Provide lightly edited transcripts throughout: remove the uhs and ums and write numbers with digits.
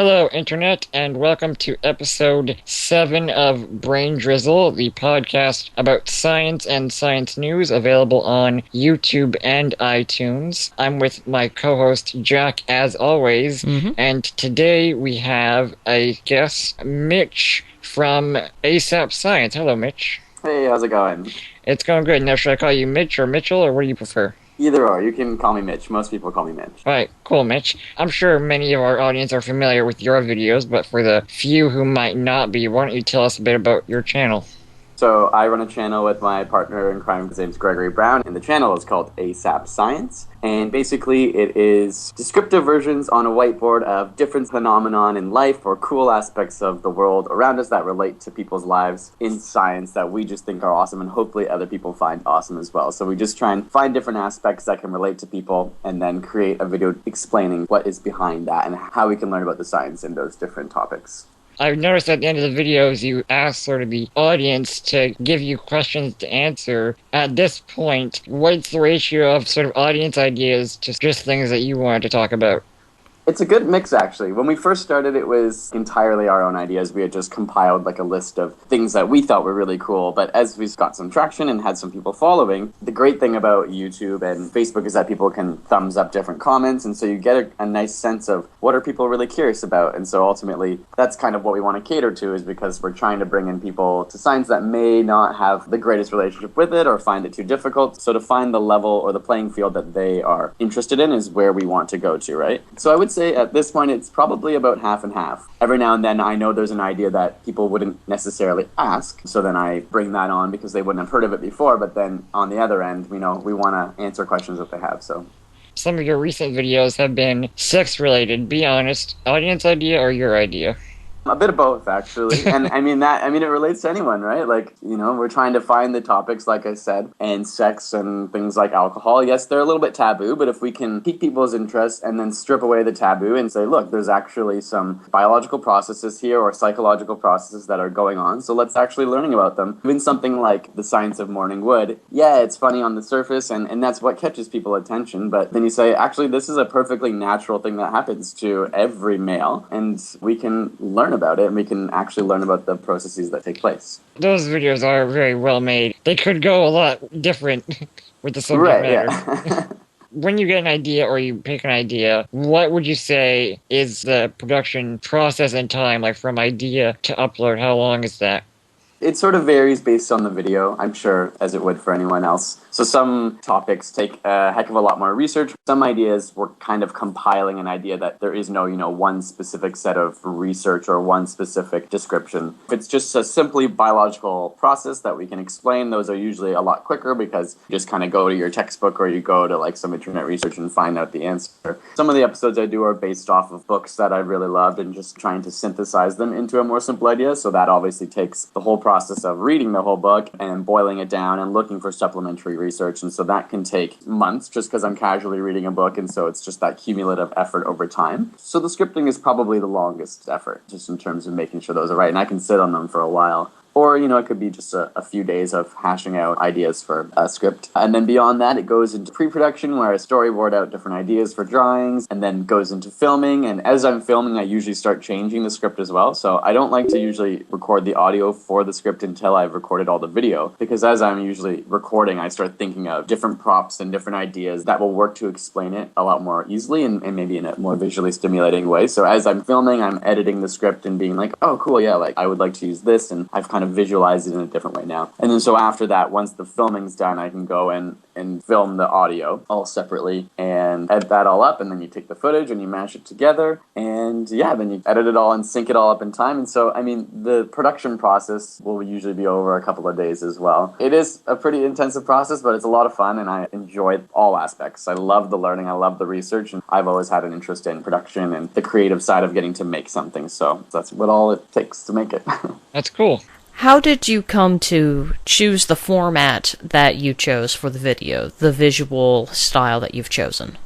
Hello, Internet, and welcome to episode 7 of Braindrizzle, the podcast about science and science news available on YouTube and iTunes. I'm with my co-host Jack, as always, and today we have a guest, Mitch from ASAP Science. Hello, Mitch. Hey, how's it going? It's going good. Now, should I call you Mitch or Mitchell, or what do you prefer? Either or. You can call me Mitch. Most people call me Mitch. Alright, cool, Mitch. I'm sure many of our audience are familiar with your videos, but for the few who might not be, why don't you tell us a bit about your channel? So I run a channel with my partner in crime. His name's Gregory Brown, and the channel is called ASAP Science. And basically, it is descriptive versions on a whiteboard of different phenomenon in life or cool aspects of the world around us that relate to people's lives in science that we just think are awesome, and hopefully other people find awesome as well. So we just try and find different aspects that can relate to people and then create a video explaining what is behind that and how we can learn about the science in those different topics. I've noticed at the end of the videos you ask sort of the audience to give you questions to answer. At this point, what's the ratio of sort of audience ideas to just things that you wanted to talk about? It's a good mix, actually. When we first started, it was entirely our own ideas. We had just compiled like a list of things that we thought were really cool. But as we've got some traction and had some people following, the great thing about YouTube and Facebook is that people can thumbs up different comments. And so you get a nice sense of what are people really curious about. And so ultimately, that's kind of what we want to cater to, is because we're trying to bring in people to science that may not have the greatest relationship with it or find it too difficult. So to find the level or the playing field that they are interested in is where we want to go to, right? So I would say at this point, it's probably about half and half. Every now and then I know there's an idea that people wouldn't necessarily ask, so then I bring that on because they wouldn't have heard of it before, but then on the other end, we want to answer questions that they have. So some of your recent videos have been sex-related. Be honest, audience idea or your idea? A bit of both, actually. And I mean, it relates to anyone, right? Like, we're trying to find the topics, like I said, and sex and things like alcohol. Yes, they're a little bit taboo, but if we can pique people's interest and then strip away the taboo and say, look, there's actually some biological processes here or psychological processes that are going on, so let's actually learning about them. Even something like the science of morning wood, yeah, it's funny on the surface, and that's what catches people's attention, but then you say, actually, this is a perfectly natural thing that happens to every male, and we can learn about it, and we can actually learn about the processes that take place. Those videos are very well made. They could go a lot different with the subject matter. Yeah. When you get an idea or you pick an idea, what would you say is the production process and time, like from idea to upload? How long is that? It sort of varies based on the video, I'm sure, as it would for anyone else. So some topics take a heck of a lot more research. Some ideas, we're kind of compiling an idea that there is no, one specific set of research or one specific description. If it's just a simply biological process that we can explain, those are usually a lot quicker because you just kind of go to your textbook or you go to like some internet research and find out the answer. Some of the episodes I do are based off of books that I really loved and just trying to synthesize them into a more simple idea. So that obviously takes the whole process of reading the whole book and boiling it down and looking for supplementary research, and so that can take months just because I'm casually reading a book, and so it's just that cumulative effort over time. So the scripting is probably the longest effort, just in terms of making sure those are right, and I can sit on them for a while. Or, it could be just a few days of hashing out ideas for a script. And then beyond that, it goes into pre-production where I storyboard out different ideas for drawings and then goes into filming. And as I'm filming, I usually start changing the script as well. So I don't like to usually record the audio for the script until I've recorded all the video. Because as I'm usually recording, I start thinking of different props and different ideas that will work to explain it a lot more easily and maybe in a more visually stimulating way. So as I'm filming, I'm editing the script and being like, oh, cool, yeah, like I would like to use this. And I've kind of visualize it in a different way now. And then so after that, once the filming's done, I can go and film the audio all separately and edit that all up, and then you take the footage and you mash it together, and yeah, then you edit it all and sync it all up in time. And so, I mean, the production process will usually be over a couple of days as well. It is a pretty intensive process, but it's a lot of fun, and I enjoy all aspects. I love the learning, I love the research, and I've always had an interest in production and the creative side of getting to make something, so that's what all it takes to make it. That's cool. How did you come to choose the format that you chose for the video, the visual style that you've chosen?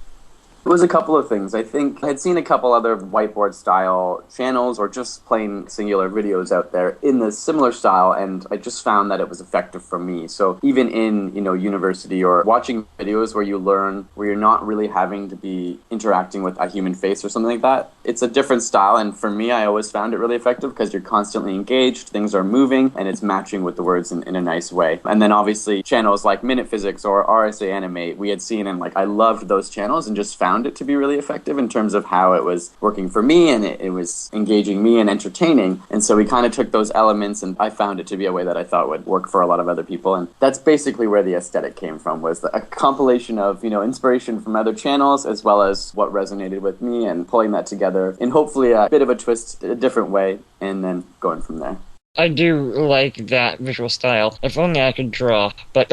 It was a couple of things. I think I had seen a couple other whiteboard style channels or just plain singular videos out there in the similar style, and I just found that it was effective for me. So even in, university or watching videos where you learn, where you're not really having to be interacting with a human face or something like that, it's a different style. And for me, I always found it really effective because you're constantly engaged, things are moving, and it's matching with the words in a nice way. And then obviously channels like Minute Physics or RSA Animate, we had seen, and I loved those channels and just found it to be really effective in terms of how it was working for me, and it was engaging me and entertaining. And so we kind of took those elements, and I found it to be a way that I thought would work for a lot of other people. And that's basically where the aesthetic came from, was a compilation of, inspiration from other channels as well as what resonated with me, and pulling that together in hopefully a bit of a twist, a different way, and then going from there. I do like that visual style. If only I could draw, but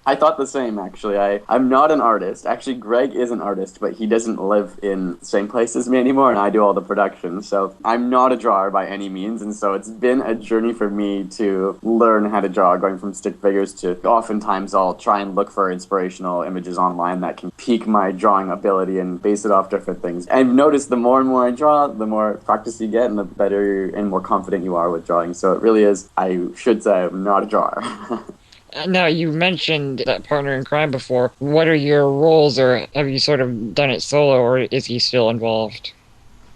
I thought the same, actually. I'm not an artist. Actually, Greg is an artist, but he doesn't live in the same place as me anymore, and I do all the production. So I'm not a drawer by any means, and so it's been a journey for me to learn how to draw, going from stick figures to oftentimes I'll try and look for inspirational images online that can pique my drawing ability and base it off different things. I've noticed the more and more I draw, the more practice you get and the better and more confident you are with drawing. So it really is, I should say, I'm not a drawer. Now, you mentioned that partner in crime before. What are your roles, or have you sort of done it solo, or is he still involved?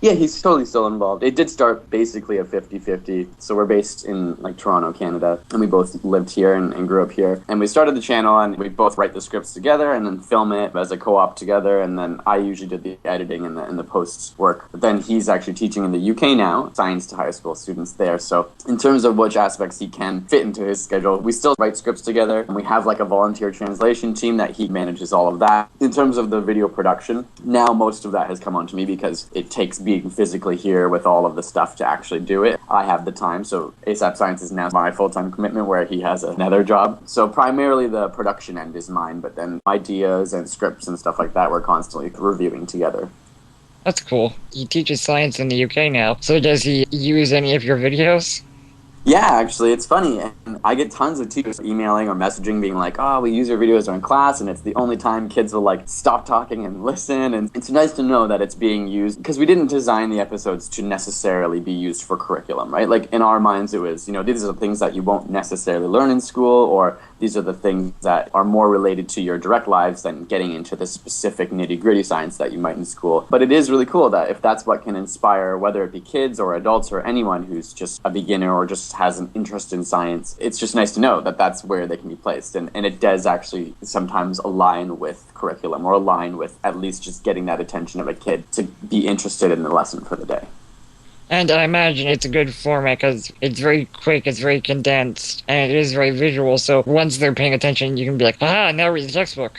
Yeah, he's totally still involved. It did start basically a 50-50. So we're based in Toronto, Canada, and we both lived here and grew up here. And we started the channel, and we both write the scripts together and then film it as a co-op together. And then I usually did the editing and the post work. But then he's actually teaching in the UK now, science to high school students there. So in terms of which aspects he can fit into his schedule, we still write scripts together, and we have a volunteer translation team that he manages all of that. In terms of the video production, now most of that has come onto me because it takes being physically here with all of the stuff to actually do it. I have the time, so ASAP Science is now my full-time commitment, where he has another job. So primarily the production end is mine, but then ideas and scripts and stuff like that we're constantly reviewing together. That's cool. He teaches science in the UK now, so does he use any of your videos? Yeah, actually, it's funny. And I get tons of teachers emailing or messaging being like, oh, we use your videos during class, and it's the only time kids will stop talking and listen. And it's nice to know that it's being used, because we didn't design the episodes to necessarily be used for curriculum, right? In our minds, it was, these are the things that you won't necessarily learn in school, or these are the things that are more related to your direct lives than getting into the specific nitty-gritty science that you might in school. But it is really cool that if that's what can inspire, whether it be kids or adults or anyone who's just a beginner or just has an interest in science, it's just nice to know that that's where they can be placed. And it does actually sometimes align with curriculum, or align with at least just getting that attention of a kid to be interested in the lesson for the day. And I imagine it's a good format because it's very quick, it's very condensed, and it is very visual, so once they're paying attention, you can be like, now read the textbook.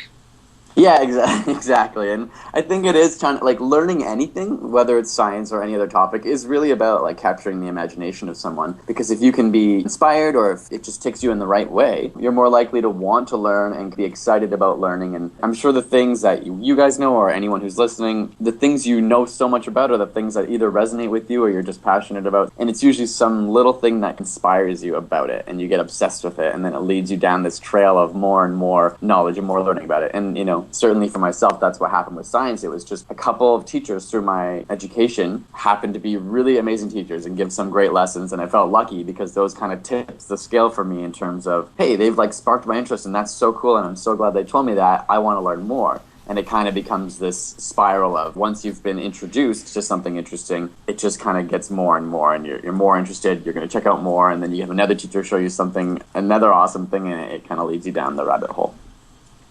Yeah, exactly. And I think it is trying to, learning anything, whether it's science or any other topic, is really about, capturing the imagination of someone. Because if you can be inspired, or if it just takes you in the right way, you're more likely to want to learn and be excited about learning. And I'm sure the things that you guys know, or anyone who's listening, the things you know so much about are the things that either resonate with you or you're just passionate about. And it's usually some little thing that inspires you about it, and you get obsessed with it, and then it leads you down this trail of more and more knowledge and more learning about it. And, certainly for myself, that's what happened with science. It was just a couple of teachers through my education happened to be really amazing teachers and give some great lessons, and I felt lucky because those kind of tips the scale for me in terms of, hey, they've sparked my interest, and that's so cool, and I'm so glad they told me that. I want to learn more. And it kind of becomes this spiral of, once you've been introduced to something interesting, it just kind of gets more and more, and you're more interested, you're going to check out more, and then you have another teacher show you something, another awesome thing, and it kind of leads you down the rabbit hole.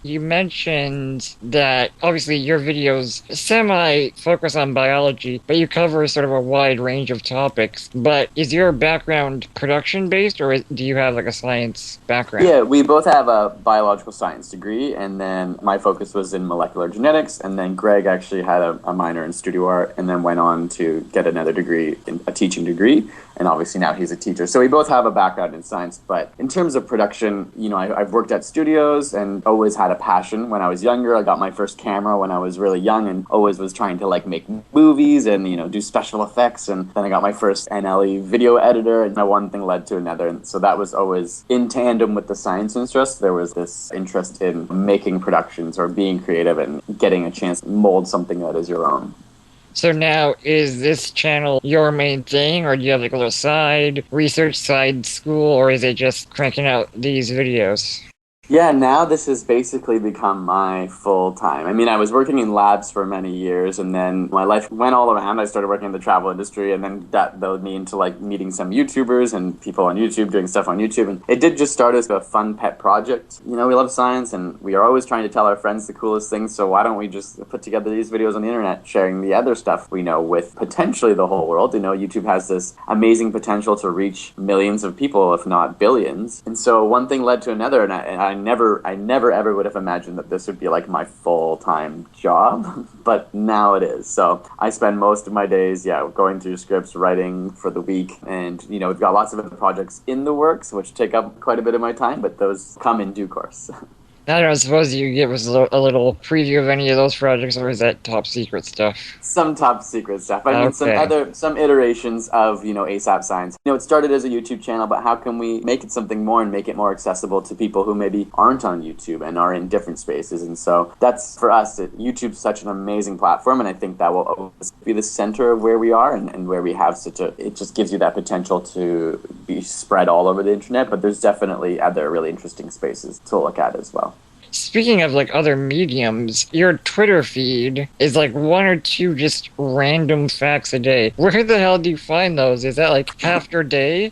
You mentioned that obviously your videos semi-focus on biology, but you cover sort of a wide range of topics. But is your background production-based, or do you have a science background? Yeah, we both have a biological science degree, and then my focus was in molecular genetics, and then Greg actually had a minor in studio art, and then went on to get another degree, a teaching degree, and obviously now he's a teacher. So we both have a background in science, but in terms of production, I've worked at studios and always had had a passion when I was younger. I got my first camera when I was really young and always was trying to like make movies and, do special effects. And then I got my first NLE video editor, and one thing led to another. And so that was always in tandem with the science interest. There was this interest in making productions or being creative and getting a chance to mold something that is your own. So now, is this channel your main thing, or do you have like a little side research side school, or is it just cranking out these videos? Yeah, now this has basically become my full time. I mean, I was working in labs for many years, and then my life went all around. I started working in the travel industry, and then that led me into like meeting some YouTubers and people on YouTube, doing stuff on YouTube. And it did just start as a fun pet project. We love science, and we are always trying to tell our friends the coolest things. So why don't we just put together these videos on the internet, sharing the other stuff we know with potentially the whole world? YouTube has this amazing potential to reach millions of people, if not billions. And so one thing led to another, and I never ever would have imagined that this would be like my full-time job, but now it is. So I spend most of my days, going through scripts, writing for the week, and we've got lots of other projects in the works, which take up quite a bit of my time, but those come in due course. I don't know, suppose you give us a little preview of any of those projects, or is that top secret stuff? Some top secret stuff. I mean, some iterations of, ASAP Science. It started as a YouTube channel, but how can we make it something more and make it more accessible to people who maybe aren't on YouTube and are in different spaces? And so that's, for us, YouTube's such an amazing platform, and I think that will always be the center of where we are and where we have it just gives you that potential to be spread all over the internet, but there's definitely other really interesting spaces to look at as well. Speaking of like other mediums, your Twitter feed is like one or two just random facts a day. Where the hell do you find those? Is that like half your day?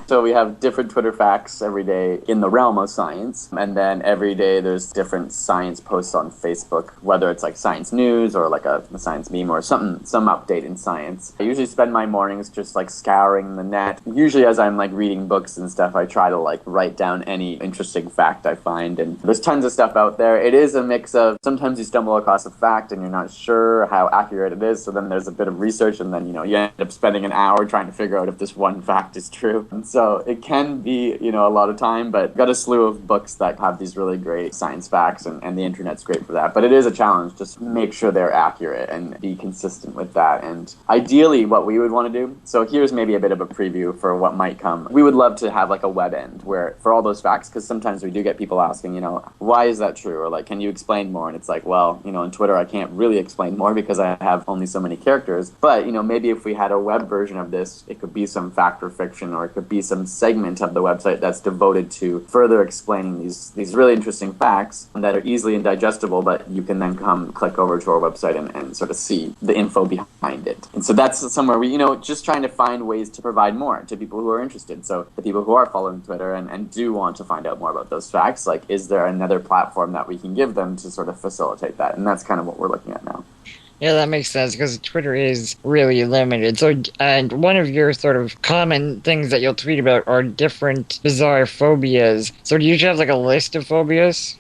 So we have different Twitter facts every day in the realm of science, and then every day there's different science posts on Facebook, whether it's like science news or like a science meme or some update in science. I usually spend my mornings just like scouring the net. Usually as I'm like reading books and stuff, I try to like write down any interesting fact I find, and there's tons of stuff out there. It is a mix of, sometimes you stumble across a fact and you're not sure how accurate it is, so then there's a bit of research, and then you end up spending an hour trying to figure out if this one fact is true. And so it can be, a lot of time, but I've got a slew of books that have these really great science facts, and the internet's great for that. But it is a challenge, just make sure they're accurate and be consistent with that. And ideally what we would want to do, so here's maybe a bit of a preview for what might come. We would love to have like a web end where, for all those facts, because sometimes we do get people asking, why is that true? Or like, can you explain more? And it's like, well, on Twitter I can't really explain more because I have only so many characters. But, maybe if we had a web version of this, it could be some fact or fiction, or it could be some segment of the website that's devoted to further explaining these really interesting facts that are easily indigestible, but you can then come click over to our website and sort of see the info behind it. And so that's somewhere we, just trying to find ways to provide more to people who are interested. So the people who are following Twitter and do want to find out more about those facts, like, is there another platform that we can give them to sort of facilitate that? And that's kind of what we're looking at now. Yeah, that makes sense, because Twitter is really limited. So, and one of your sort of common things that you'll tweet about are different bizarre phobias. So do you have like a list of phobias?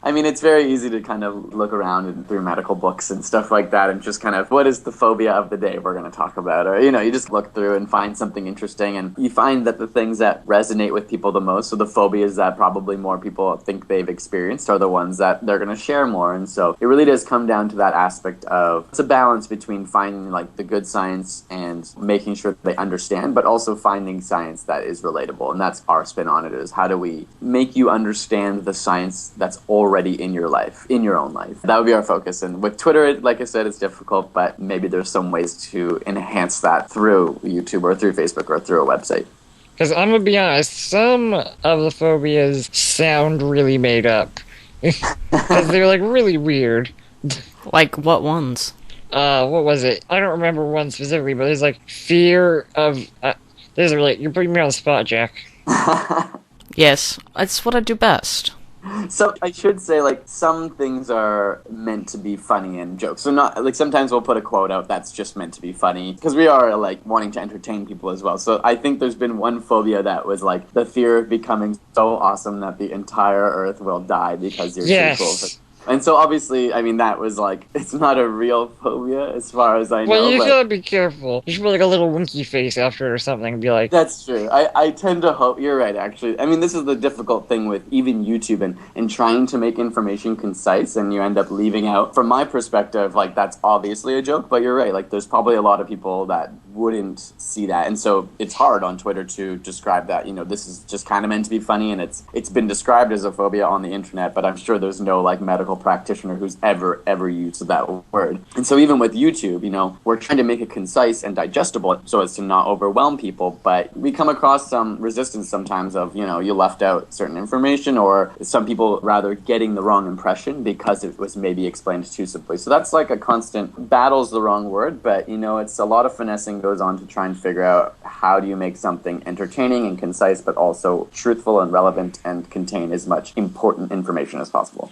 I mean, it's very easy to kind of look around and through medical books and stuff like that and just kind of, what is the phobia of the day we're going to talk about? Or, you just look through and find something interesting, and you find that the things that resonate with people the most, so the phobias that probably more people think they've experienced, are the ones that they're going to share more. And so it really does come down to that aspect of, it's a balance between finding like the good science and making sure they understand, but also finding science that is relatable. And that's our spin on it, is how do we make you understand the science that's already in your life, in your own life. That would be our focus. And with Twitter, like I said, it's difficult, but maybe there's some ways to enhance that through YouTube or through Facebook or through a website. Because I'm going to be honest, some of the phobias sound really made up. Because they're like really weird. Like what ones? What was it? I don't remember one specifically, but there's like fear of... this is really... You're putting me on the spot, Jack. Yes, that's what I do best. So I should say, like, some things are meant to be funny and jokes. So not, like, sometimes we'll put a quote out that's just meant to be funny, because we are, like, wanting to entertain people as well. So I think there's been one phobia that was, like, the fear of becoming so awesome that the entire Earth will die because you're too cool. And so obviously, I mean, that was like, it's not a real phobia as far as I know. Well, you but gotta be careful. You should put like a little winky face after it or something and be like, That's true. I tend to hope you're right, actually. I mean, this is the difficult thing with even YouTube and trying to make information concise, and you end up leaving out, from my perspective, like, that's obviously a joke, but you're right. Like, there's probably a lot of people that wouldn't see that. And so it's hard on Twitter to describe that, this is just kind of meant to be funny, and it's been described as a phobia on the internet, but I'm sure there's no, like, medical practitioner who's ever used that word. And so even with YouTube, we're trying to make it concise and digestible so as to not overwhelm people, but we come across some resistance sometimes of, you left out certain information, or some people rather getting the wrong impression because it was maybe explained too simply. So that's like a constant, battle's the wrong word, but, it's a lot of finessing goes on to try and figure out how do you make something entertaining and concise, but also truthful and relevant and contain as much important information as possible.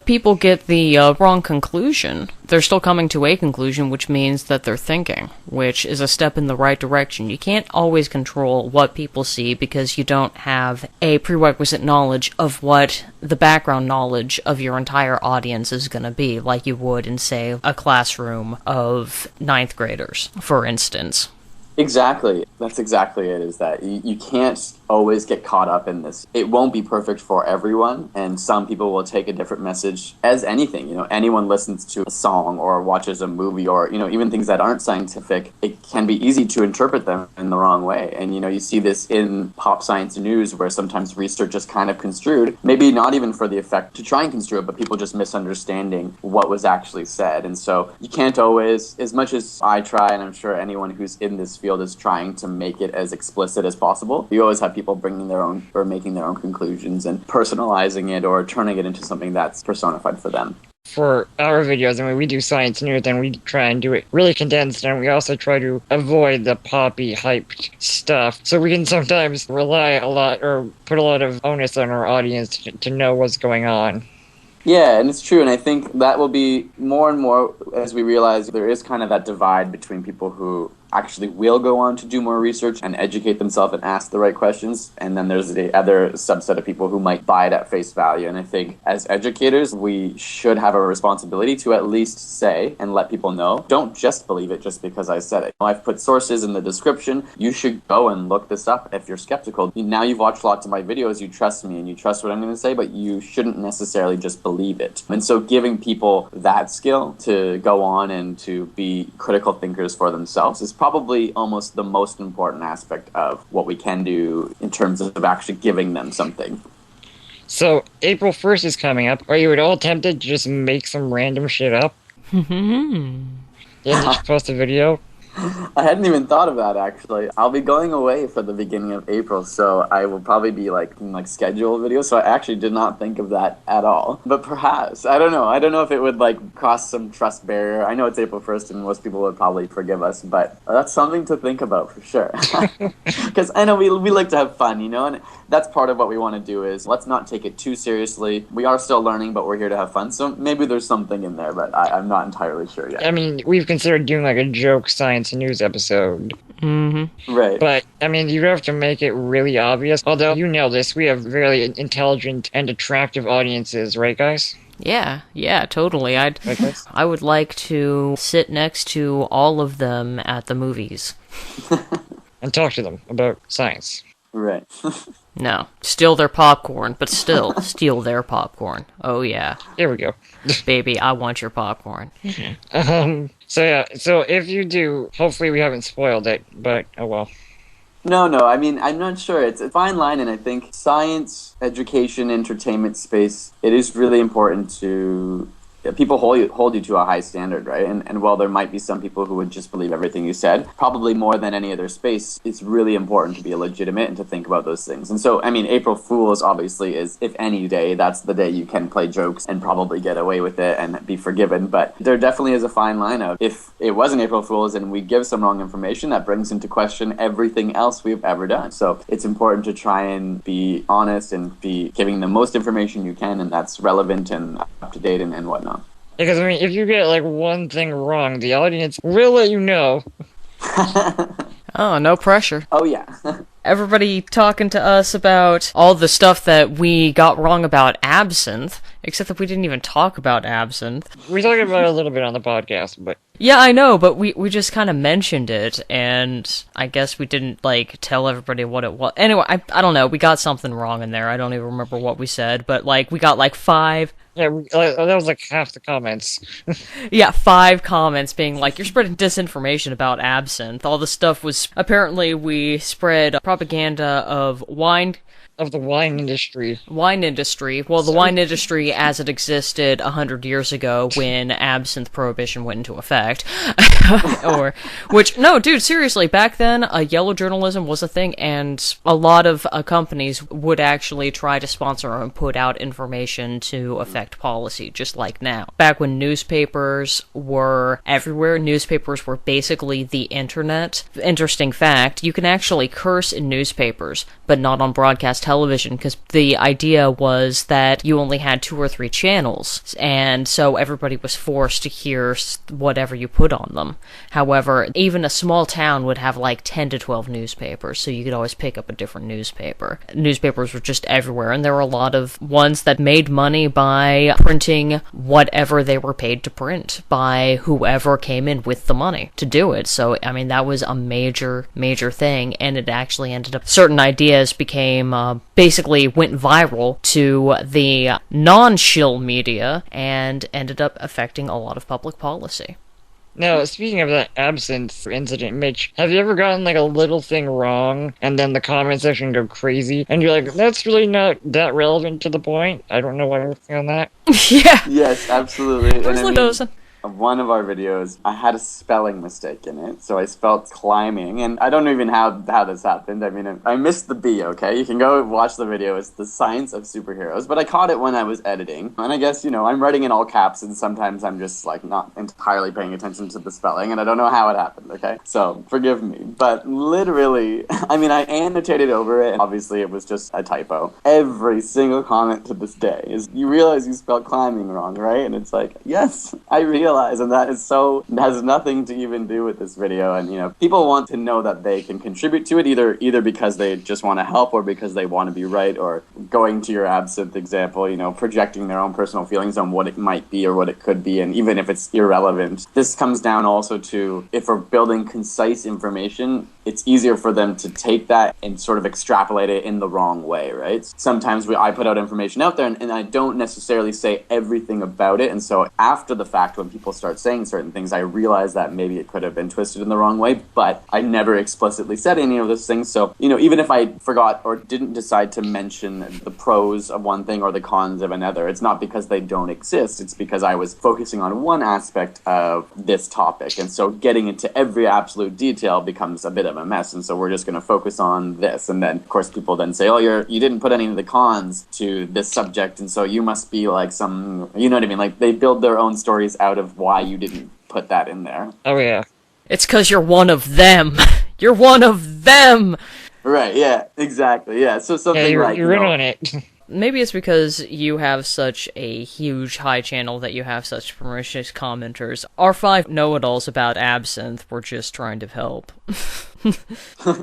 People get the wrong conclusion. They're still coming to a conclusion, which means that they're thinking, which is a step in the right direction. You can't always control what people see because you don't have a prerequisite knowledge of what the background knowledge of your entire audience is going to be, like you would in, say, a classroom of ninth graders, for instance. Exactly. That's exactly it, is that you can't always get caught up in this. It won't be perfect for everyone, and some people will take a different message as anything. Anyone listens to a song or watches a movie or, even things that aren't scientific, it can be easy to interpret them in the wrong way. And, you see this in pop science news where sometimes research is kind of construed, maybe not even for the effect to try and construe it, but people just misunderstanding what was actually said. And so you can't always, as much as I try, and I'm sure anyone who's in this field is trying to make it as explicit as possible, you always have people bringing their own or making their own conclusions and personalizing it or turning it into something that's personified for them. For our videos, we do science news and we try and do it really condensed, and we also try to avoid the poppy hyped stuff, so we can sometimes rely a lot or put a lot of onus on our audience to know what's going on. Yeah, and it's true, and I think that will be more and more as we realize there is kind of that divide between people who actually will go on to do more research and educate themselves and ask the right questions, and then there's the other subset of people who might buy it at face value. And I think as educators, we should have a responsibility to at least say and let people know, don't just believe it just because I said it. I've put sources in the description. You should go and look this up if you're skeptical. Now you've watched lots of my videos, you trust me and you trust what I'm going to say, but you shouldn't necessarily just believe it. And so giving people that skill to go on and to be critical thinkers for themselves is probably almost the most important aspect of what we can do in terms of actually giving them something. So, April 1st is coming up. Are you at all tempted to just make some random shit up? Yeah, just post a video? I hadn't even thought of that, actually. I'll be going away for the beginning of April, so I will probably be schedule videos, so I actually did not think of that at all. But perhaps, I don't know if it would cross some trust barrier. I know it's April 1st and most people would probably forgive us, but that's something to think about for sure. Because I know we like to have fun, and that's part of what we want to do is let's not take it too seriously. We are still learning, but we're here to have fun, so maybe there's something in there, but I'm not entirely sure yet. We've considered doing a joke science news episode. Mm-hmm. Right. But, you have to make it really obvious. Although, you know this, we have very intelligent and attractive audiences, right, guys? Yeah, totally. I would like to sit next to all of them at the movies. And talk to them about science. Right. No, steal their popcorn, but still, steal their popcorn. Oh yeah. Here we go. Baby, I want your popcorn. So if you do, hopefully we haven't spoiled it, but oh well. No, I'm not sure. It's a fine line, and I think science, education, entertainment space, it is really important to... People hold you to a high standard, right? And while there might be some people who would just believe everything you said, probably more than any other space, it's really important to be legitimate and to think about those things. And so, April Fool's obviously is, if any day, that's the day you can play jokes and probably get away with it and be forgiven. But there definitely is a fine line of, if it was an April Fool's and we give some wrong information, that brings into question everything else we've ever done. So it's important to try and be honest and be giving the most information you can, and that's relevant and up to date and whatnot. Because, if you get, one thing wrong, the audience will let you know. Oh, no pressure. Oh, yeah. Everybody talking to us about all the stuff that we got wrong about absinthe. Except that we didn't even talk about absinthe. We talked about it a little bit on the podcast, but... Yeah, I know, but we just kind of mentioned it, and I guess we didn't, like, tell everybody what it was. Anyway, I don't know, we got something wrong in there. I don't even remember what we said, but, like, we got, like, 5... Yeah, that was like half the comments. Yeah, 5 comments being like, you're spreading disinformation about absinthe. All the stuff was... Apparently, we spread propaganda of wine... Of the wine industry. Wine industry. Well, the wine industry as it existed 100 years ago when absinthe prohibition went into effect. No, dude, seriously, back then, yellow journalism was a thing, and a lot of companies would actually try to sponsor and put out information to affect policy, just like now. Back when newspapers were everywhere, newspapers were basically the internet. Interesting fact, you can actually curse in newspapers, but not on broadcast television, because the idea was that you only had 2 or 3 channels, and so everybody was forced to hear whatever you put on them. However, even a small town would have like 10 to 12 newspapers, so you could always pick up a different newspaper. Newspapers were just everywhere, and there were a lot of ones that made money by printing whatever they were paid to print, by whoever came in with the money to do it. So, I mean, that was a major thing, and it actually ended up... Certain ideas became... basically went viral to the non-shill media and ended up affecting a lot of public policy. Now, speaking of that absinthe incident, Mitch, have you ever gotten like a little thing wrong and then the comment section go crazy and you're like, that's really not that relevant to the point? I don't know why you're thinking on that. Yeah. Yes, absolutely. One of our videos, I had a spelling mistake in it, so I spelled climbing, and I don't know even how this happened. I mean, I missed the B, okay? You can go watch the video. It's The Science of Superheroes, but I caught it when I was editing, and I guess, I'm writing in all caps, and sometimes I'm just, like, not entirely paying attention to the spelling, and I don't know how it happened, okay? So, forgive me, but literally, I mean, I annotated over it, and obviously it was just a typo. Every single comment to this day is, you realize you spelled climbing wrong, right? And it's like, yes, I realize, and that has nothing to even do with this video. And people want to know that they can contribute to it either because they just want to help or because they want to be right, or going to your absinthe example, projecting their own personal feelings on what it might be or what it could be, and even if it's irrelevant. This comes down also to, if we're building concise information, it's easier for them to take that and sort of extrapolate it in the wrong way, right? Sometimes I put out information out there and I don't necessarily say everything about it, and so after the fact, when people start saying certain things, I realize that maybe it could have been twisted in the wrong way, but I never explicitly said any of those things. So, even if I forgot or didn't decide to mention the pros of one thing or the cons of another, it's not because they don't exist. It's because I was focusing on one aspect of this topic. And so getting into every absolute detail becomes a bit of a mess. And so we're just going to focus on this. And then, of course, people then say, oh, you didn't put any of the cons to this subject, and so you must be like some, you know what I mean? Like, they build their own stories out of why you didn't put that in there. Oh, yeah. It's because you're one of them. You're one of them! Right, yeah, exactly, yeah. So something you're in on it. Maybe it's because you have such a huge high channel that you have such pernicious commenters. Our 5 know-it-alls about absinthe were just trying to help.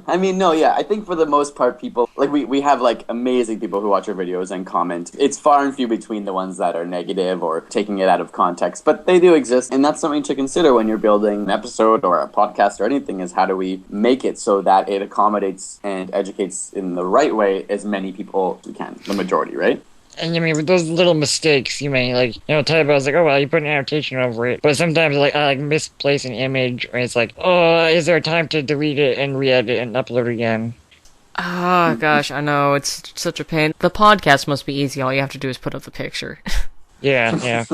I mean, no, yeah, I think for the most part, people, like, we have, like, amazing people who watch our videos and comment. It's far and few between the ones that are negative or taking it out of context, but they do exist, and that's something to consider when you're building an episode or a podcast or anything, is how do we make it so that it accommodates and educates in the right way as many people as we can, the majority, right? And I mean, with those little mistakes, you may, type, I was like, oh, well, you put an annotation over it. But sometimes, I misplace an image, or it's like, oh, is there time to delete it and re-edit and upload again? Ah, gosh, I know, it's such a pain. The podcast must be easy, all you have to do is put up the picture. Yeah.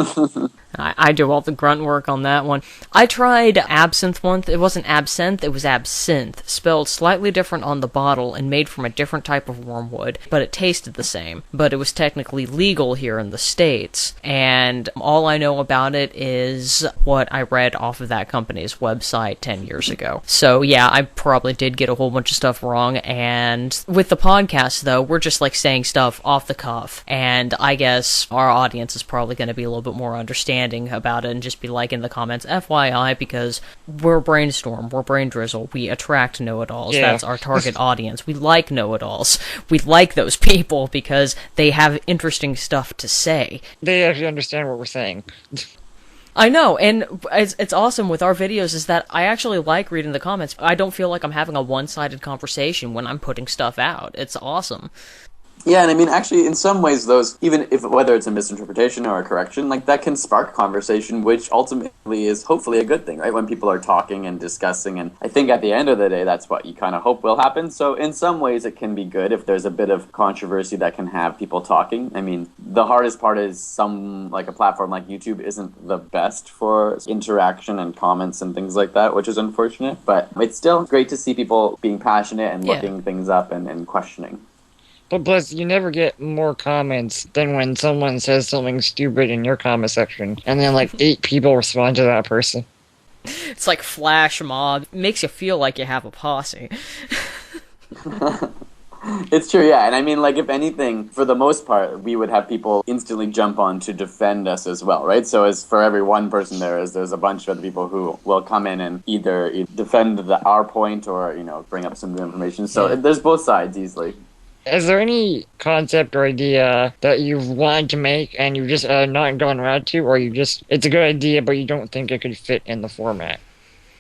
I do all the grunt work on that one. I tried absinthe once. It wasn't absinthe, it was absinthe. Spelled slightly different on the bottle and made from a different type of wormwood, but it tasted the same. But it was technically legal here in the States, and all I know about it is what I read off of that company's website 10 years ago. So yeah, I probably did get a whole bunch of stuff wrong, and with the podcast, though, we're just saying stuff off the cuff, and I guess our audience is probably going to be a little bit more understanding about it and just be like in the comments, FYI, because we're Brainstorm, we're Braindrizzle, we attract know-it-alls. Yeah. That's our target audience. We like know-it-alls. We like those people because they have interesting stuff to say. They actually understand what we're saying. I know, and it's awesome with our videos is that I actually like reading the comments. I don't feel like I'm having a one-sided conversation when I'm putting stuff out. It's awesome. Yeah, and I mean, actually, in some ways, those, even if whether it's a misinterpretation or a correction, like, that can spark conversation, which ultimately is hopefully a good thing, right? When people are talking and discussing, and I think at the end of the day, that's what you kind of hope will happen. So in some ways, it can be good if there's a bit of controversy that can have people talking. I mean, the hardest part is like a platform like YouTube isn't the best for interaction and comments and things like that, which is unfortunate, but it's still great to see people being passionate and looking things up and questioning. But plus, you never get more comments than when someone says something stupid in your comment section, and then like 8 people respond to that person. It's like flash mob. It makes you feel like you have a posse. It's true, yeah. And I mean, like, if anything, for the most part, we would have people instantly jump on to defend us as well, right? So as for every one person there's a bunch of other people who will come in and either defend our point or, bring up some new information. So there's both sides easily. Is there any concept or idea that you've wanted to make and you've just not gone around to, or it's a good idea but you don't think it could fit in the format?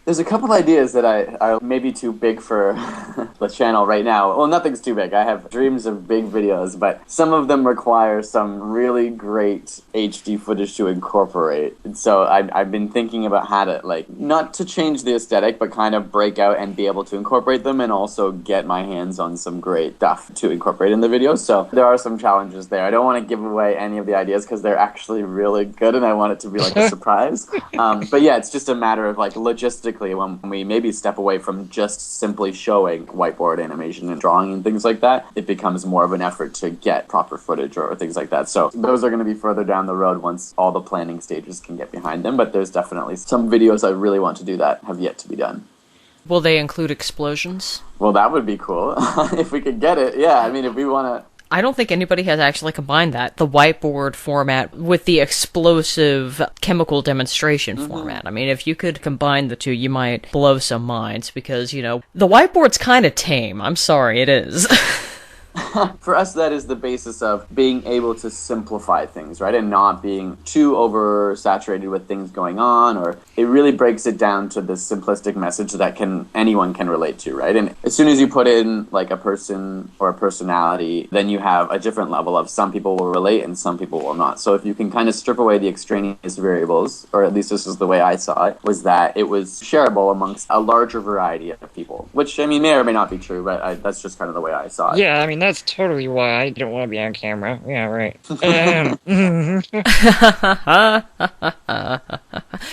There's a couple ideas that are maybe too big for the channel right now. Well, nothing's too big. I have dreams of big videos, but some of them require some really great HD footage to incorporate. And so I've been thinking about how to, like, not to change the aesthetic, but kind of break out and be able to incorporate them and also get my hands on some great stuff to incorporate in the videos. So there are some challenges there. I don't want to give away any of the ideas because they're actually really good and I want it to be like a surprise. But yeah, it's just a matter of, like, logistics. When we maybe step away from just simply showing whiteboard animation and drawing and things like that, it becomes more of an effort to get proper footage or things like that. So those are going to be further down the road once all the planning stages can get behind them. But there's definitely some videos I really want to do that have yet to be done. Will they include explosions? Well, that would be cool. If we could get it. Yeah, I mean, if we want to... I don't think anybody has actually combined that, the whiteboard format with the explosive chemical demonstration format. I mean, if you could combine the two, you might blow some minds, because, the whiteboard's kind of tame. I'm sorry, it is. For us, that is the basis of being able to simplify things, right? And not being too oversaturated with things going on, or it really breaks it down to this simplistic message that anyone can relate to, right? And as soon as you put in like a person or a personality, then you have a different level of some people will relate and some people will not. So if you can kind of strip away the extraneous variables, or at least this is the way I saw it, was that it was shareable amongst a larger variety of people, which, I mean, may or may not be true, but that's just kind of the way I saw it. Yeah, I mean, that's totally why I don't want to be on camera. Yeah, right.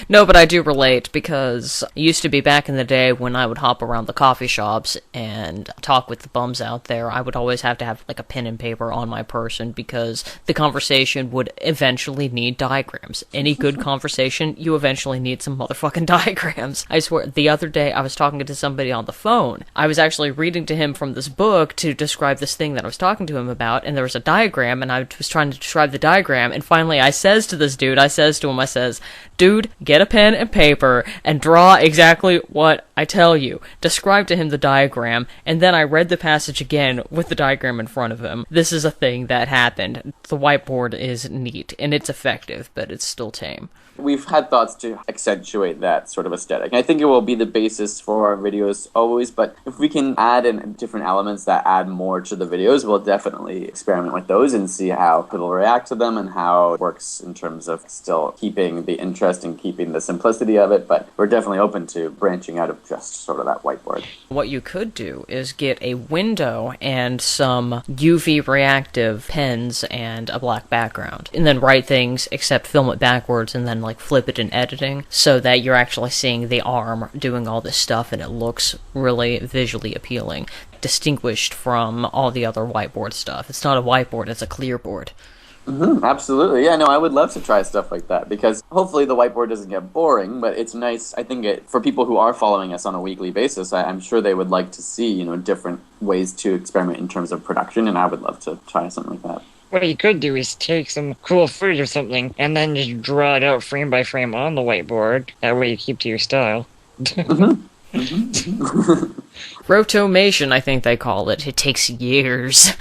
No, but I do relate, because it used to be back in the day when I would hop around the coffee shops and talk with the bums out there, I would always have to have like a pen and paper on my person, because the conversation would eventually need diagrams. Any good conversation, you eventually need some motherfucking diagrams. I swear, the other day I was talking to somebody on the phone. I was actually reading to him from this book to describe this thing that I was talking to him about, and there was a diagram, and I was trying to describe the diagram, and finally I says to this dude, I says, dude, get a pen and paper and draw exactly what I tell you. Describe to him the diagram, and then I read the passage again with the diagram in front of him. This is a thing that happened. The whiteboard is neat, and it's effective, but it's still tame. We've had thoughts to accentuate that sort of aesthetic. I think it will be the basis for our videos always, but if we can add in different elements that add more to the videos, we'll definitely experiment with those and see how people react to them and how it works in terms of still keeping the interest and keeping the simplicity of it, but we're definitely open to branching out of just sort of that whiteboard. What you could do is get a window and some UV reactive pens and a black background, and then write things except film it backwards and then like flip it in editing so that you're actually seeing the arm doing all this stuff and it looks really visually appealing, distinguished from all the other whiteboard stuff. It's not a whiteboard, it's a clear board. Absolutely. Yeah, no, I would love to try stuff like that, because hopefully the whiteboard doesn't get boring, but it's nice. I think for people who are following us on a weekly basis, I'm sure they would like to see, different ways to experiment in terms of production, and I would love to try something like that. What you could do is take some cool footage of something and then just draw it out frame by frame on the whiteboard. That way you keep to your style. Rotomation, I think they call it. It takes years.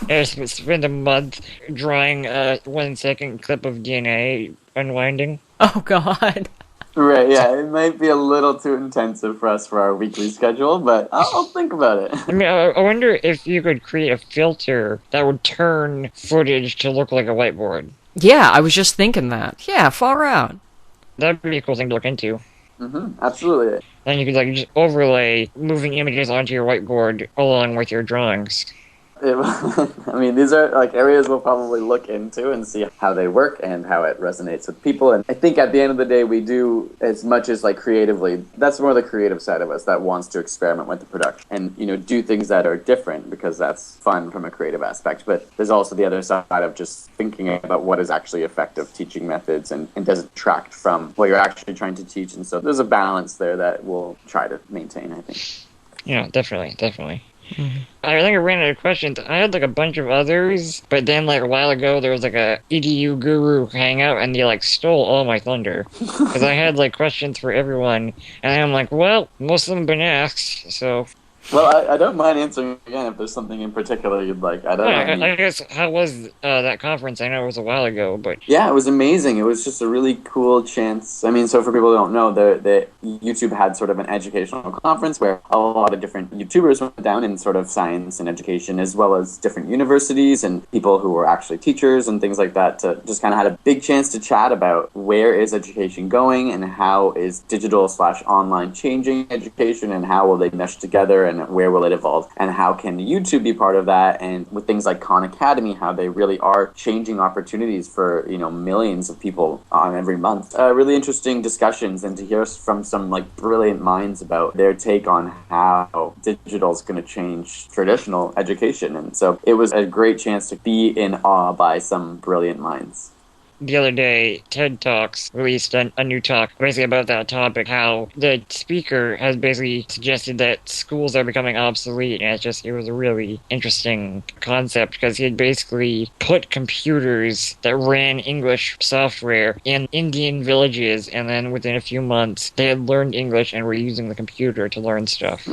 I spend a month drawing a 1 second clip of DNA unwinding. Oh, God. Right, yeah, it might be a little too intensive for us for our weekly schedule, but I'll think about it. I mean, I wonder if you could create a filter that would turn footage to look like a whiteboard. Yeah, I was just thinking that. Yeah, far out. That'd be a cool thing to look into. Absolutely. Then you could like just overlay moving images onto your whiteboard along with your drawings. I mean, these are like areas we'll probably look into and see how they work and how it resonates with people. And I think at the end of the day, we do as much as like creatively. That's more the creative side of us that wants to experiment with the production and, you know, do things that are different because that's fun from a creative aspect. But there's also the other side of just thinking about what is actually effective teaching methods and doesn't detract from what you're actually trying to teach. And so there's a balance there that we'll try to maintain, I think. Yeah, definitely. Mm-hmm. I think I ran out of questions. I had like a bunch of others, but then like a while ago there was like a EDU guru hangout and they like stole all my thunder. Because I had like questions for everyone, and I'm like, well, most of them have been asked, so... Well, I don't mind answering again if there's something in particular you'd like. I guess, how was that conference? I know it was a while ago, but... Yeah, it was amazing. It was just a really cool chance. I mean, so for people who don't know, the YouTube had sort of an educational conference where a lot of different YouTubers went down in sort of science and education, as well as different universities and people who were actually teachers and things like that, to just kind of had a big chance to chat about where is education going and how is digital/online changing education and how will they mesh together and where will it evolve, and how can YouTube be part of that, and with things like Khan Academy, how they really are changing opportunities for, you know, millions of people on every month. Really interesting discussions, and to hear from some like brilliant minds about their take on how digital is going to change traditional education. And so it was a great chance to be in awe by some brilliant minds. The other day, TEDTalks released a new talk basically about that topic, how the speaker has basically suggested that schools are becoming obsolete, and it was a really interesting concept because he had basically put computers that ran English software in Indian villages, and then within a few months, they had learned English and were using the computer to learn stuff.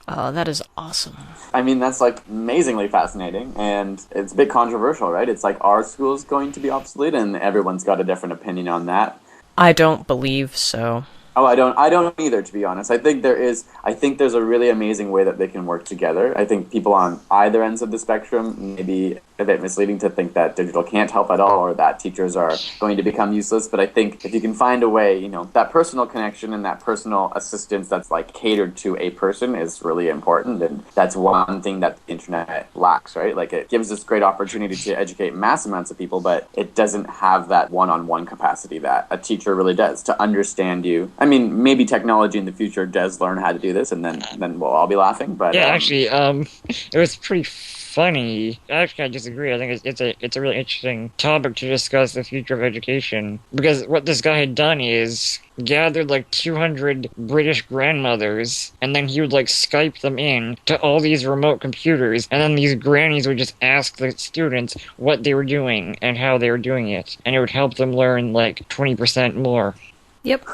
Oh, that is awesome. I mean, that's like amazingly fascinating, and it's a bit controversial, right? It's like, are schools going to be obsolete? And everyone's got a different opinion on that. I don't believe so. Oh, I don't either, to be honest. I think there's a really amazing way that they can work together. I think people on either ends of the spectrum may be a bit misleading to think that digital can't help at all or that teachers are going to become useless. But I think if you can find a way, you know, that personal connection and that personal assistance that's like catered to a person is really important. And that's one thing that the internet lacks, right? Like, it gives us great opportunity to educate mass amounts of people, but it doesn't have that one-on-one capacity that a teacher really does to understand you. I mean, maybe technology in the future does learn how to do this, and then we'll all be laughing. But yeah, actually, it was pretty funny. Actually, I disagree. I think it's a really interesting topic to discuss the future of education, because what this guy had done is gathered like 200 British grandmothers, and then he would like Skype them in to all these remote computers, and then these grannies would just ask the students what they were doing and how they were doing it, and it would help them learn like 20% more. Yep.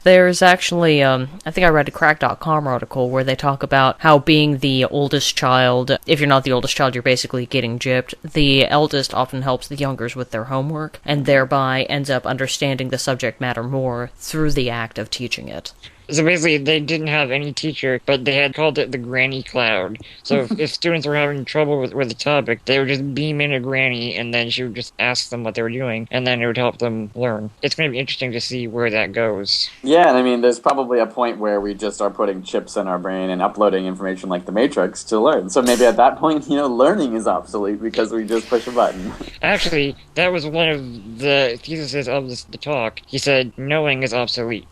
There's actually, I think I read a Crack.com article where they talk about how being the oldest child, if you're not the oldest child, you're basically getting gypped. The eldest often helps the youngers with their homework, and thereby ends up understanding the subject matter more through the act of teaching it. So basically, they didn't have any teacher, but they had called it the granny cloud. So if students were having trouble with the topic, they would just beam in a granny, and then she would just ask them what they were doing, and then it would help them learn. It's going to be interesting to see where that goes. Yeah, and I mean, there's probably a point where we just are putting chips in our brain and uploading information like the Matrix to learn. So maybe at that point, you know, learning is obsolete because we just push a button. Actually, that was one of the theses of the talk. He said, knowing is obsolete.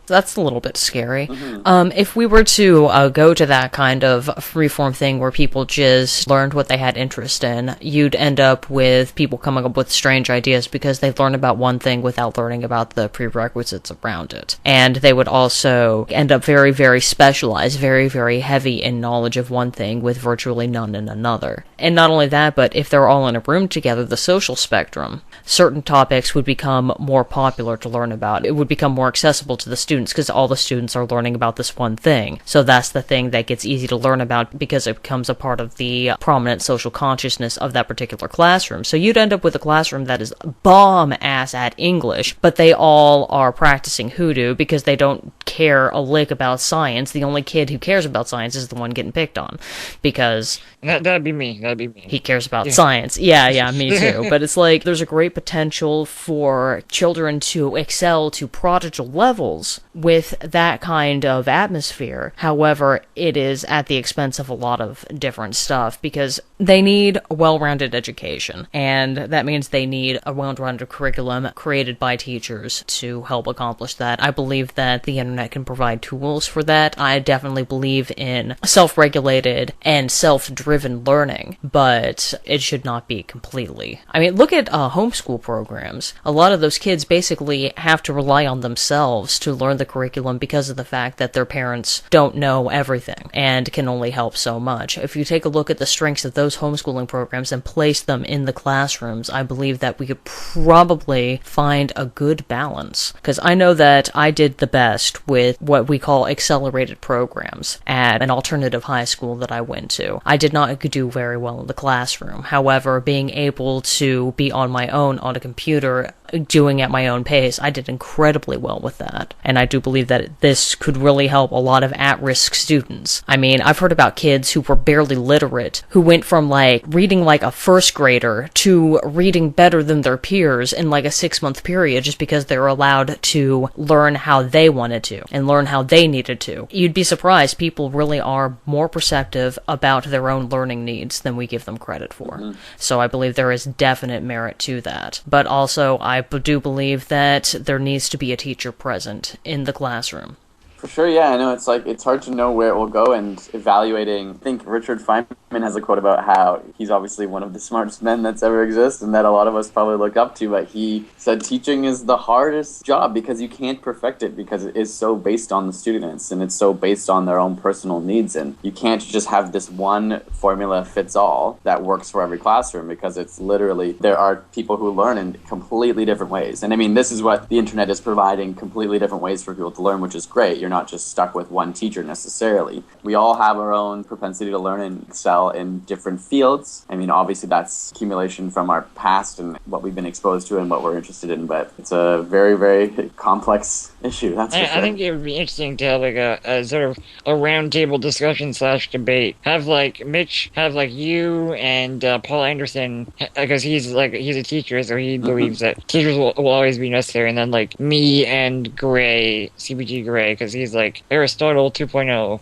That's a little bit scary. If we were to go to that kind of freeform thing where people just learned what they had interest in, you'd end up with people coming up with strange ideas because they've learned about one thing without learning about the prerequisites around it. And they would also end up very, very specialized, very, very heavy in knowledge of one thing with virtually none in another. And not only that, but if they're all in a room together, the social spectrum, certain topics would become more popular to learn about. It would become more accessible to the students because all the students are learning about this one thing. So that's the thing that gets easy to learn about because it becomes a part of the prominent social consciousness of that particular classroom. So you'd end up with a classroom that is bomb-ass at English, but they all are practicing hoodoo because they don't care a lick about science. The only kid who cares about science is the one getting picked on because... That'd be me. He cares about science. Yeah, me too. But it's like, there's a great potential for children to excel to prodigal levels with that kind of atmosphere. However, it is at the expense of a lot of different stuff because they need a well-rounded education. And that means they need a well-rounded curriculum created by teachers to help accomplish that. I believe that the internet can provide tools for that. I definitely believe in self-regulated and self-driven learning, but it should not be completely. I mean, look at homeschool programs. A lot of those kids basically have to rely on themselves to learn the curriculum because of the fact that their parents don't know everything and can only help so much. If you take a look at the strengths of those homeschooling programs and place them in the classrooms, I believe that we could probably find a good balance. Because I know that I did the best with what we call accelerated programs at an alternative high school that I went to. I did not do very well in the classroom. However, being able to be on my own on a computer doing at my own pace, I did incredibly well with that. And I do believe that this could really help a lot of at-risk students. I mean, I've heard about kids who were barely literate, who went from, like, reading like a first grader to reading better than their peers in like a 6-month period just because they were allowed to learn how they wanted to and learn how they needed to. You'd be surprised, people really are more perceptive about their own learning needs than we give them credit for. So I believe there is definite merit to that. But also, I do believe that there needs to be a teacher present in the classroom. For sure, yeah. I know it's hard to know where it will go, and evaluating. I think Richard Feynman has a quote about how he's obviously one of the smartest men that's ever existed and that a lot of us probably look up to, but he said teaching is the hardest job because you can't perfect it because it is so based on the students and it's so based on their own personal needs, and you can't just have this one formula fits all that works for every classroom because it's literally, there are people who learn in completely different ways. And I mean, this is what the internet is providing, completely different ways for people to learn, which is great. You're not just stuck with one teacher necessarily. We all have our own propensity to learn and excel in different fields. I mean, obviously that's accumulation from our past and what we've been exposed to and what we're interested in, but it's a very, very complex issue, that's for sure. I think it would be interesting to have like a sort of a roundtable discussion / debate. Have like Mitch, have like you and Paul Anderson, because he's a teacher, so he believes that teachers will always be necessary, and then like me and Gray, CBG Gray, because he's like Aristotle 2.0.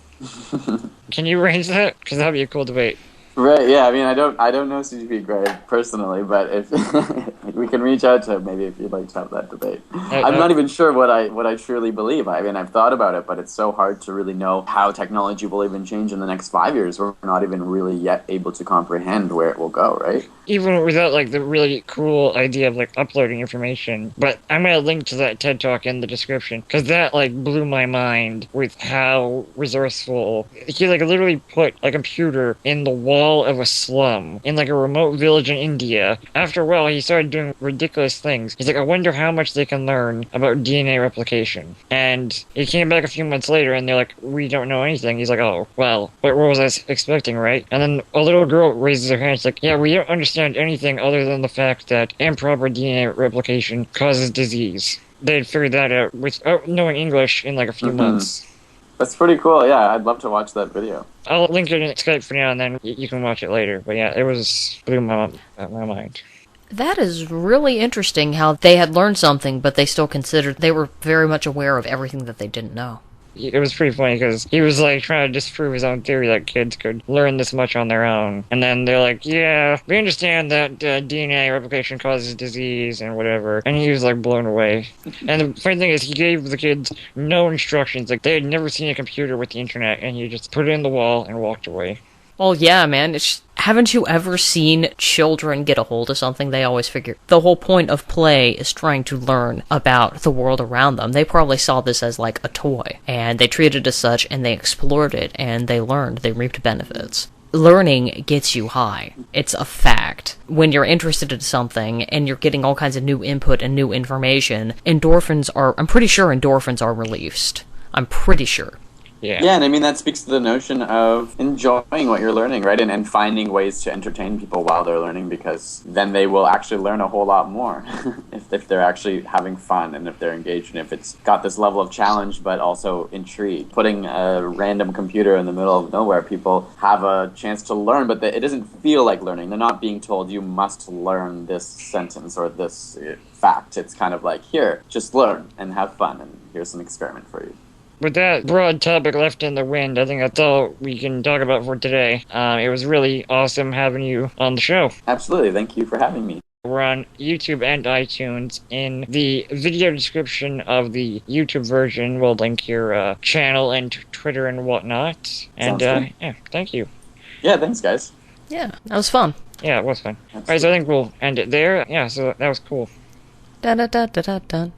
Can you arrange that? Because that'd be a cool debate. Right, yeah, I mean, I don't know CGP Gray personally, but if we can reach out to him maybe if you'd like to have that debate. I'm not even sure what I truly believe. I mean, I've thought about it, but it's so hard to really know how technology will even change in the next 5 years. We're not even really yet able to comprehend where it will go, right? Even without like the really cool idea of like uploading information. But I'm gonna link to that TED Talk in the description, because that like blew my mind with how resourceful he like literally put a computer in the wall of a slum in like a remote village in India. After a while, he started doing ridiculous things. He's like, I wonder how much they can learn about DNA replication. And he came back a few months later, and they're like, we don't know anything. He's like, oh, well, what was I expecting, right? And then a little girl raises her hand. It's like, yeah, we don't understand anything other than the fact that improper DNA replication causes disease. They'd figured that out without knowing English in like a few months. That's pretty cool, yeah. I'd love to watch that video. I'll link it in Skype for now, and then you can watch it later. But yeah, it blew my mind. That is really interesting how they had learned something, but they still considered they were very much aware of everything that they didn't know. it was pretty funny because he was like trying to disprove his own theory that kids could learn this much on their own. And then they're like, yeah, we understand that DNA replication causes disease and whatever. And he was like blown away. And the funny thing is, he gave the kids no instructions. Like, they had never seen a computer with the internet, and he just put it in the wall and walked away. Well, yeah, man. Haven't you ever seen children get a hold of something? They always figure the whole point of play is trying to learn about the world around them. They probably saw this as like a toy, and they treated it as such, and they explored it, and they learned, they reaped benefits. Learning gets you high. It's a fact. When you're interested in something, and you're getting all kinds of new input and new information, I'm pretty sure endorphins are released. I'm pretty sure. Yeah, and I mean, that speaks to the notion of enjoying what you're learning, right? And finding ways to entertain people while they're learning, because then they will actually learn a whole lot more if they're actually having fun and if they're engaged and if it's got this level of challenge but also intrigue. Putting a random computer in the middle of nowhere, people have a chance to learn, but it doesn't feel like learning. They're not being told you must learn this sentence or this fact. It's kind of like, here, just learn and have fun, and here's some experiment for you. With that broad topic left in the wind, I think that's all we can talk about for today. It was really awesome having you on the show. Absolutely. Thank you for having me. We're on YouTube and iTunes. In the video description of the YouTube version, we'll link your channel and Twitter and whatnot. And, yeah, thank you. Yeah, thanks, guys. Yeah, that was fun. Yeah, it was fun. Alright, so I think we'll end it there. Yeah, so that was cool. Da da da da da da.